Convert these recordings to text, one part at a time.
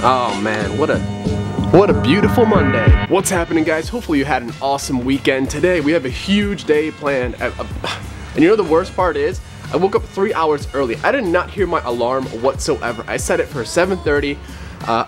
Oh man, what a beautiful Monday. What's happening, guys? Hopefully you had an awesome weekend. Today we have a huge day planned. And you know the worst part is, I woke up 3 hours early. I did not hear my alarm whatsoever. I set it for 7:30.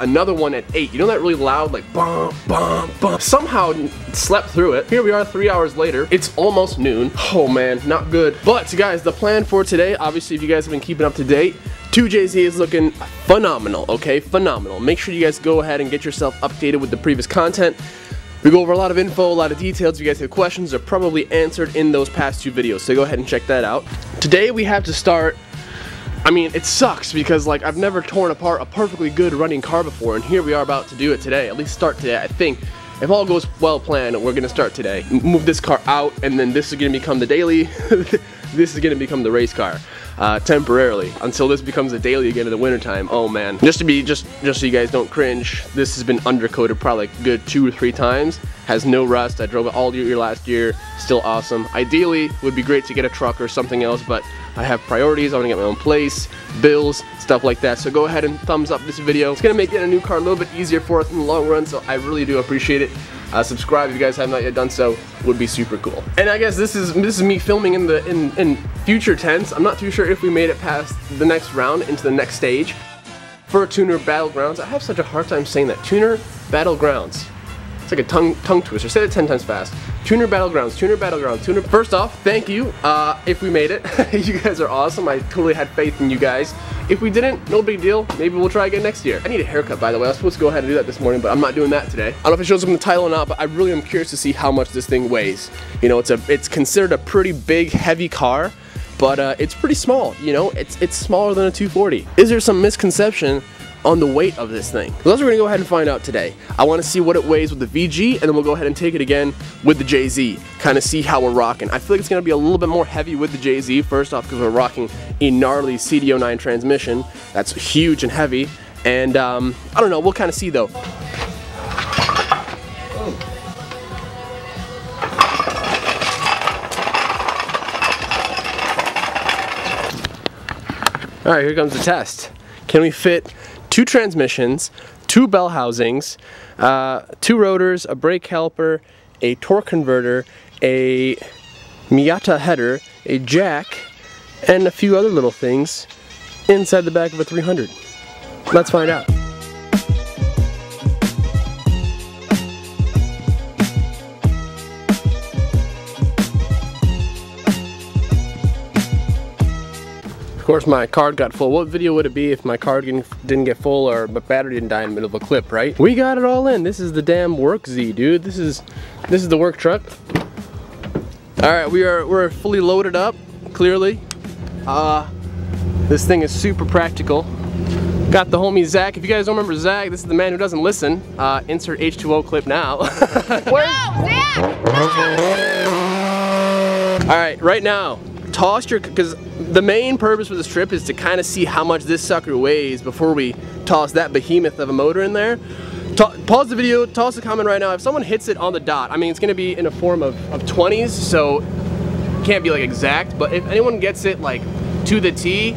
Another one at 8. You know that really loud, like bum, bum, bum. Somehow slept through it. Here we are 3 hours later. It's almost noon. Oh man, not good. But guys, the plan for today, obviously if you guys have been keeping up to date, 2JZ is looking phenomenal, okay? Phenomenal. Make sure you guys go ahead and get yourself updated with the previous content. We go over a lot of info, a lot of details. If you guys have questions, they're probably answered in those past 2 videos, so go ahead and check that out. Today we have to start. I mean, it sucks because like I've never torn apart a perfectly good running car before, and here we are about to do it today. At least start today, I think. If all goes well planned, we're gonna start today. Move this car out, and then this is gonna become the daily. This is gonna become the race car, temporarily, until this becomes a daily again in the wintertime. Oh man. Just so you guys don't cringe, this has been undercoated probably like a good 2 or 3 times. Has no rust. I drove it all year last year. Still awesome. Ideally, would be great to get a truck or something else, but I have priorities. I want to get my own place, bills, stuff like that. So go ahead and thumbs up this video. It's gonna make getting a new car a little bit easier for us in the long run, so I really do appreciate it. Subscribe if you guys have not yet done so, would be super cool. And I guess this is me filming in future tense. I'm not too sure if we made it past the next round into the next stage. For Tuner Battlegrounds, I have such a hard time saying that. Tuner Battlegrounds. It's like a tongue twister. Say it 10 times fast. Tuner Battlegrounds, Tuner Battlegrounds, Tuner. First off, thank you if we made it. You guys are awesome. I totally had faith in you guys. If we didn't, no big deal. Maybe we'll try again next year. I need a haircut, by the way. I was supposed to go ahead and do that this morning, but I'm not doing that today. I don't know if it shows up in the title or not, but I really am curious to see how much this thing weighs. You know, it's considered a pretty big, heavy car, but it's pretty small. You know, it's smaller than a 240. Is there some misconception on the weight of this thing? Well, that's what we're gonna go ahead and find out today. I wanna see what it weighs with the VG, and then we'll go ahead and take it again with the JZ, kind of see how we're rocking. I feel like it's gonna be a little bit more heavy with the JZ, first off because we're rocking a gnarly CDO9 transmission. That's huge and heavy, and I don't know, we'll kind of see though. All right, here comes the test. Can we fit 2 transmissions, 2 bell housings, 2 rotors, a brake caliper, a torque converter, a Miata header, a jack, and a few other little things inside the back of a 300? Let's find out. Of course, my card got full. What video would it be if my card didn't get full or my battery didn't die in the middle of a clip, right? We got it all in. This is the damn work Z, dude. This is the work truck. All right, we're fully loaded up. Clearly, this thing is super practical. Got the homie Zack. If you guys don't remember Zack, this is the man who doesn't listen. Insert H2O clip now. Where? No, Zack! No! All right, right now. Toss your, because the main purpose for this trip is to kind of see how much this sucker weighs before we toss that behemoth of a motor in there. Pause the video, toss a comment right now. If someone hits it on the dot, I mean it's gonna be in a form of 20s, so it can't be like exact, but if anyone gets it like to the T,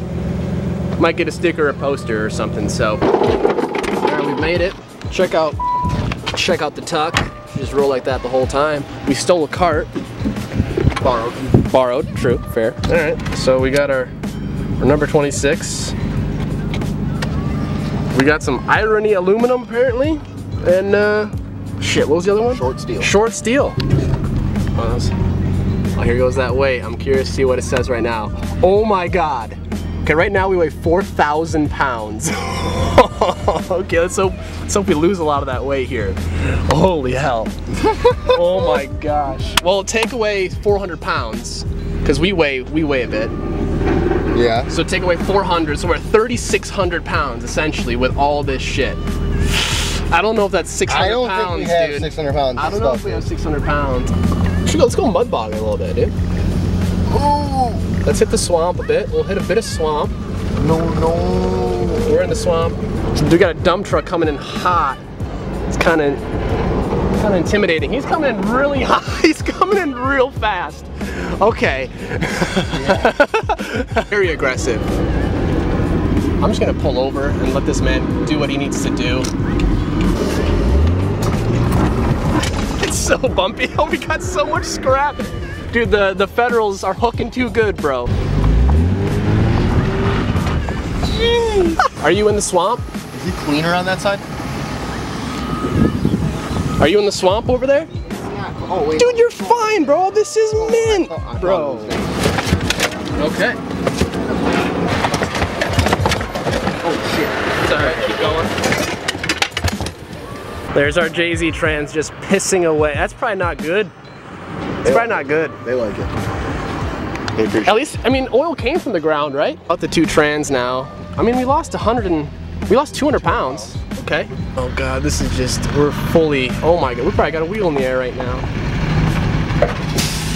might get a sticker or a poster or something. So alright, we've made it. Check out the tuck. Just roll like that the whole time. We stole a cart. Borrowed, true, fair. All right, so we got our number 26. We got some irony aluminum apparently, and shit, what was the other one? Short steel. Short steel. Oh, here goes that weight. I'm curious to see what it says right now. Oh my God. Okay, right now we weigh 4,000 pounds. Okay, let's hope we lose a lot of that weight here. Holy hell. Oh my gosh. Well, take away 400 pounds, because we weigh a bit. Yeah. So take away 400, so we're at 3,600 pounds essentially with all this shit. I don't know if that's 600 pounds, dude. I don't think we have 600 pounds. I don't know if we have 600 pounds. Let's go mud bogging a little bit, dude. Ooh. Let's hit the swamp a bit. We'll hit a bit of swamp. No. We're in the swamp. We got a dump truck coming in hot. It's kind of intimidating. He's coming in really hot. He's coming in real fast. Okay. Yeah. Very aggressive. I'm just gonna pull over and let this man do what he needs to do. It's so bumpy. Oh, we got so much scrap. Dude, the Federals are hooking too good, bro. Jeez. Are you in the swamp? Is he cleaner on that side? Are you in the swamp over there? Oh, wait. Dude, you're fine, bro. This is mint, bro. Okay. Oh shit. It's alright, keep going. There's our JZ trans just pissing away. That's probably not good. It's probably not good. They like it. They appreciate it. At least, I mean, oil came from the ground, right? About the 2 trans now. I mean, we lost 200 pounds. Okay. Oh God, this is just, we're fully, oh my God, we probably got a wheel in the air right now.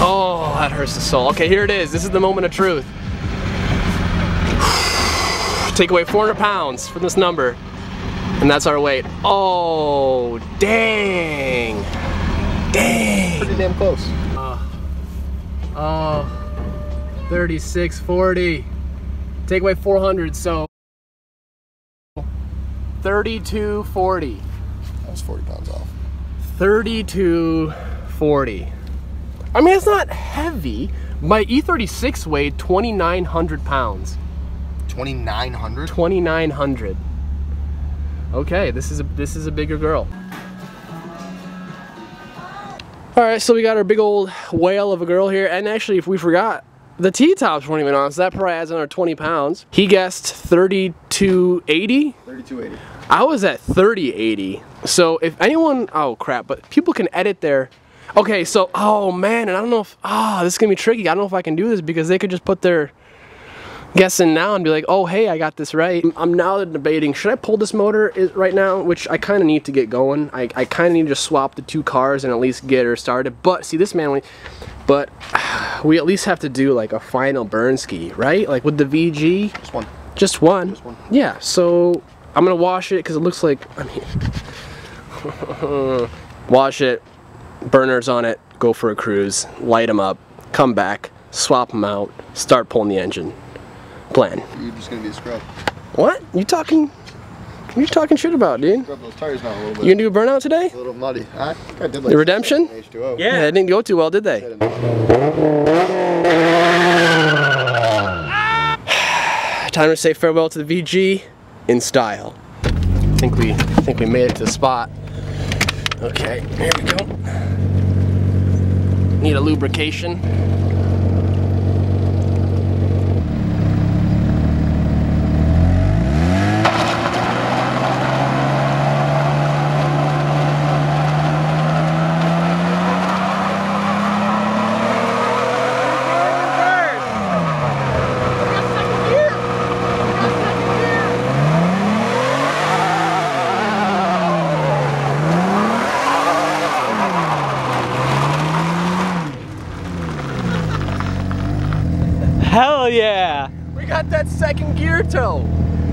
Oh, that hurts the soul. Okay, here it is. This is the moment of truth. Take away 400 pounds from this number, and that's our weight. Oh, dang. Dang. Pretty damn close. 3640. Take away 400, so 3240. That was 40 pounds off. 3240. I mean, it's not heavy. My E36 weighed 2,900 pounds. 2,900? 2,900. Okay, this is a bigger girl. All right, so we got our big old whale of a girl here, and actually, if we forgot, the T-tops weren't even on, so that probably adds another 20 pounds. He guessed 3280. 3280. I was at 3080. So if anyone, oh crap, but people can edit their. Okay, so, oh man, and I don't know if, this is gonna be tricky. I don't know if I can do this because they could just put their guess in now and be like, oh, hey, I got this right. I'm now debating, should I pull this motor right now? Which I kind of need to get going. I kind of need to just swap the 2 cars and at least get her started. But see, this man, but we at least have to do like a final burn ski, right? Like with the VG. Just one. Just one? Just one. Yeah, so I'm gonna wash it because it looks like, I mean, wash it. Burners on it, go for a cruise, light them up, come back, swap them out, start pulling the engine. Plan. You're just gonna be a scrub. What? You talking shit about, dude? Scrub those tires now a little bit. You gonna do a burnout today? A little muddy. I think I did like the redemption? H2O. Yeah, it didn't go too well, did they? Time to say farewell to the VG in style. I think we made it to the spot. Okay, here we go. Need a lubrication. Hell yeah! We got that second gear toe.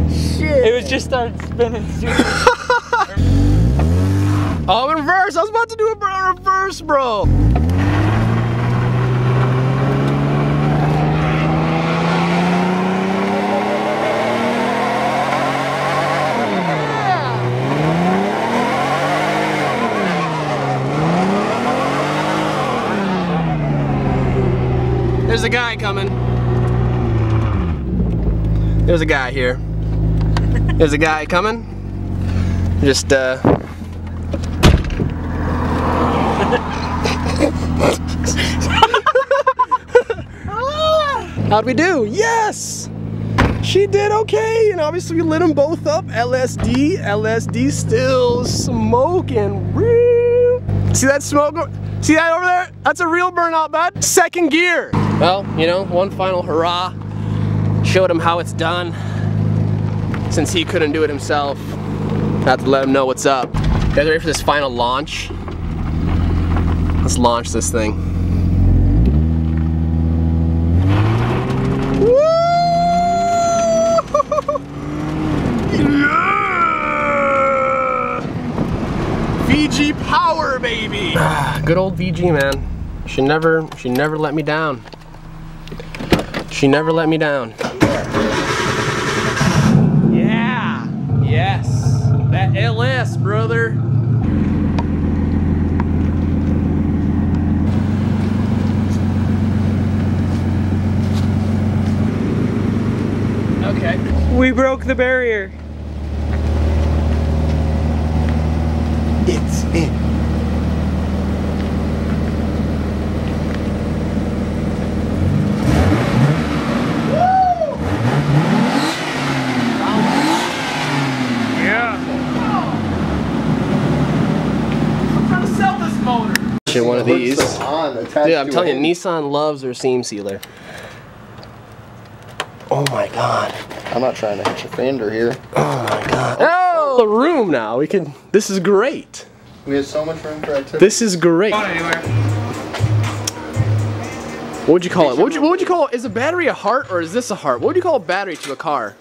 Shit. It was just started spinning super. Oh, in reverse. I was about to do a reverse, bro. There's a guy coming. There's a guy here. There's a guy coming. Just, how'd we do? Yes! She did okay, and obviously we lit them both up. LSD still smoking real. See that smoke? See that over there? That's a real burnout, bud. Second gear. Well, you know, one final hurrah. Showed him how it's done. Since he couldn't do it himself, I have to let him know what's up. You guys ready for this final launch? Let's launch this thing. Woo! Yeah! VG power, baby! Good old VG, man. She never let me down. She never let me down. That LS, brother. Okay. We broke the barrier. It's in. One of these. Dude, I'm telling you, Nissan. Nissan loves their seam sealer. Oh my god. I'm not trying to hit your fender here. Oh my god. Oh, the room now. We can. This is great. We have so much room for activity. This is great. What would you call it? What would you call it? Is a battery a heart or is this a heart? What would you call a battery to a car?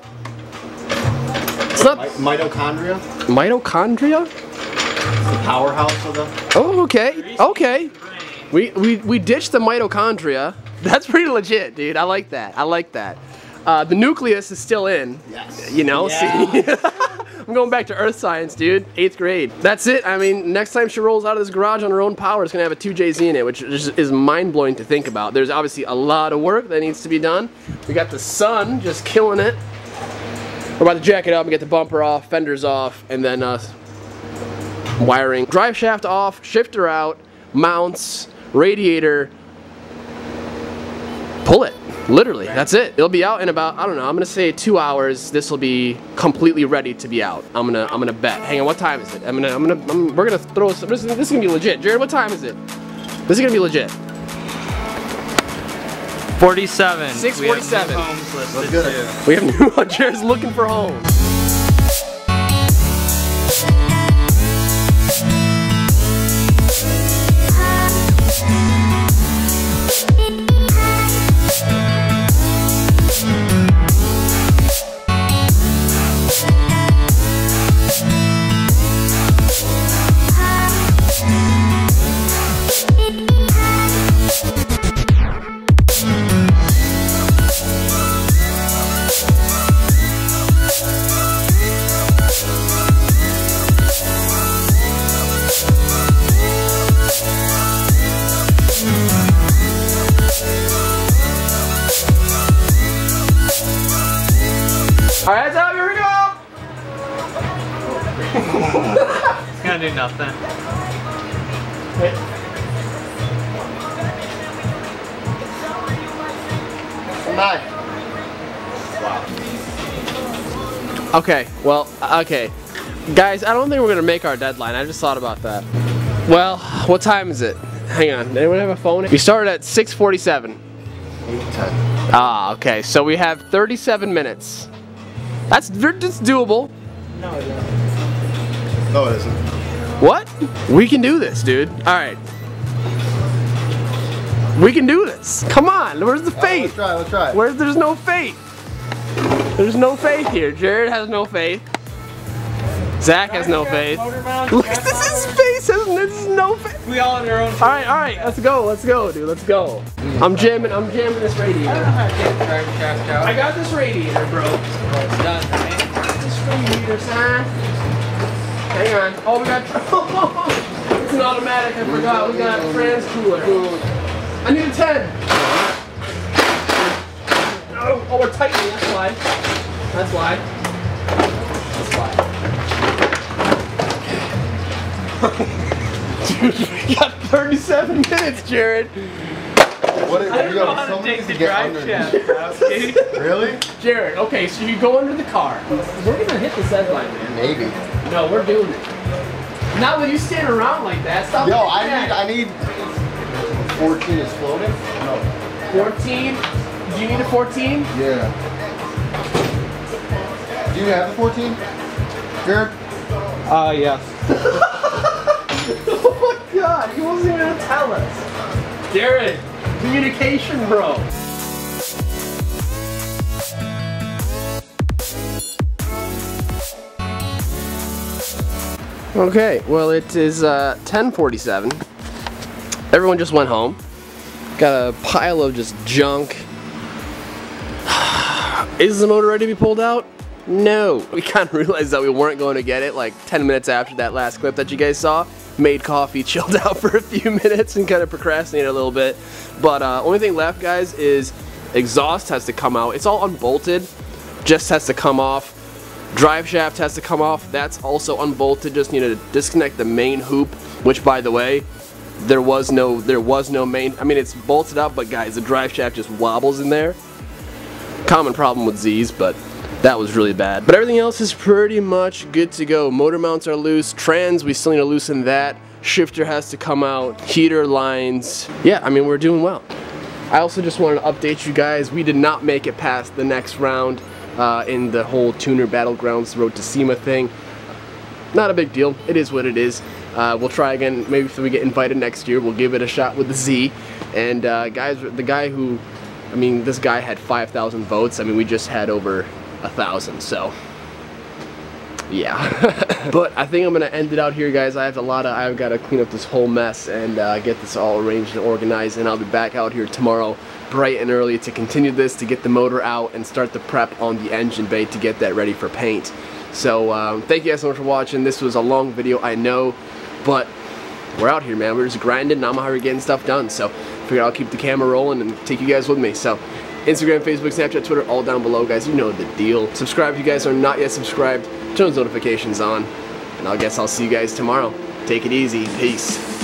It's not mitochondria. Mitochondria? The powerhouse of the. Oh, okay. Okay. We ditched the mitochondria. That's pretty legit, dude. I like that. I like that. The nucleus is still in. Yes. You know, Yeah. see? I'm going back to earth science, dude. 8th grade. That's it. I mean, next time she rolls out of this garage on her own power, it's going to have a 2JZ in it, which is mind-blowing to think about. There's obviously a lot of work that needs to be done. We got the sun just killing it. We're about to jack it up and get the bumper off, fenders off, and then wiring. Drive shaft off, shifter out, mounts, radiator. Pull it. Literally, that's it. It'll be out in about, I don't know, I'm gonna say 2 hours. This will be completely ready to be out. I'm gonna bet. Hang on, what time is it? We're gonna throw some, this is gonna be legit. Jared, what time is it? This is gonna be legit. 47. 6:47. Homes listed That's good. too. We have new, Jared's looking for homes. Alright, that's up, here we go! It's gonna do nothing. Okay, well, okay. Guys, I don't think we're gonna make our deadline. I just thought about that. Well, what time is it? Hang on, anyone have a phone? We started at 6:47. 8:10. Ah, okay, so we have 37 minutes. That's doable. No, it isn't. No, it isn't. What? We can do this, dude. Alright. We can do this. Come on, where's the faith? Let's try. There's no faith. There's no faith here. Jared has no faith. Zach has no faith. Look at this, his face has no faith. We all have our own. Alright, let's go, dude, let's go. I'm jamming this radiator. I got this radiator, bro. It's done, right? This radiator, son. Hang on. Oh, we got. It's an automatic. I forgot. We got a trans cooler. I need a 10. Oh, we're tightening. That's why. That's why. Dude, we got 37 minutes, Jared. What is, I don't know how to take the drive shaft, okay? Really? Jared, okay, so you go under the car. We're gonna hit the set line, man. Maybe. No, we're doing it. Not when you stand around like that. Stop. Yo, like I that. need 14 is floating? No. 14? Do you need a 14? Yeah. Do you have the 14? Jared? Yes. Oh my god, he wasn't even gonna tell us. Jared, communication, bro. Okay, well it is 10:47. Everyone just went home. Got a pile of just junk. Is the motor ready to be pulled out? No. We kind of realized that we weren't going to get it like 10 minutes after that last clip that you guys saw. Made coffee, chilled out for a few minutes, and kind of procrastinated a little bit. But only thing left, guys, is exhaust has to come out. It's all unbolted, just has to come off. Drive shaft has to come off. That's also unbolted. Just need to disconnect the main hoop, which, by the way, there was no main. I mean, it's bolted up, but guys, the drive shaft just wobbles in there. Common problem with Z's, but that was really bad. But everything else is pretty much good to go. Motor mounts are loose. Trans, we still need to loosen that. Shifter has to come out. Heater lines. Yeah, I mean, we're doing well. I also just wanted to update you guys. We did not make it past the next round in the whole tuner battlegrounds road to SEMA thing. Not a big deal. It is what it is. We'll try again. Maybe if we get invited next year, we'll give it a shot with the Z. And guys, the guy who, I mean, this guy had 5,000 votes. I mean, we just had over 1,000. So yeah. But I think I'm gonna end it out here, guys. I've got to clean up this whole mess and get this all arranged and organized. And I'll be back out here tomorrow, bright and early, to continue this, to get the motor out and start the prep on the engine bay to get that ready for paint. So thank you guys so much for watching. This was a long video, I know, but we're out here, man. We're just grinding, and I'm out here getting stuff done. So figured I'll keep the camera rolling and take you guys with me. So Instagram, Facebook, Snapchat, Twitter, all down below, guys. You know the deal. Subscribe if you guys are not yet subscribed. Turn those notifications on, and I guess I'll see you guys tomorrow. Take it easy. Peace.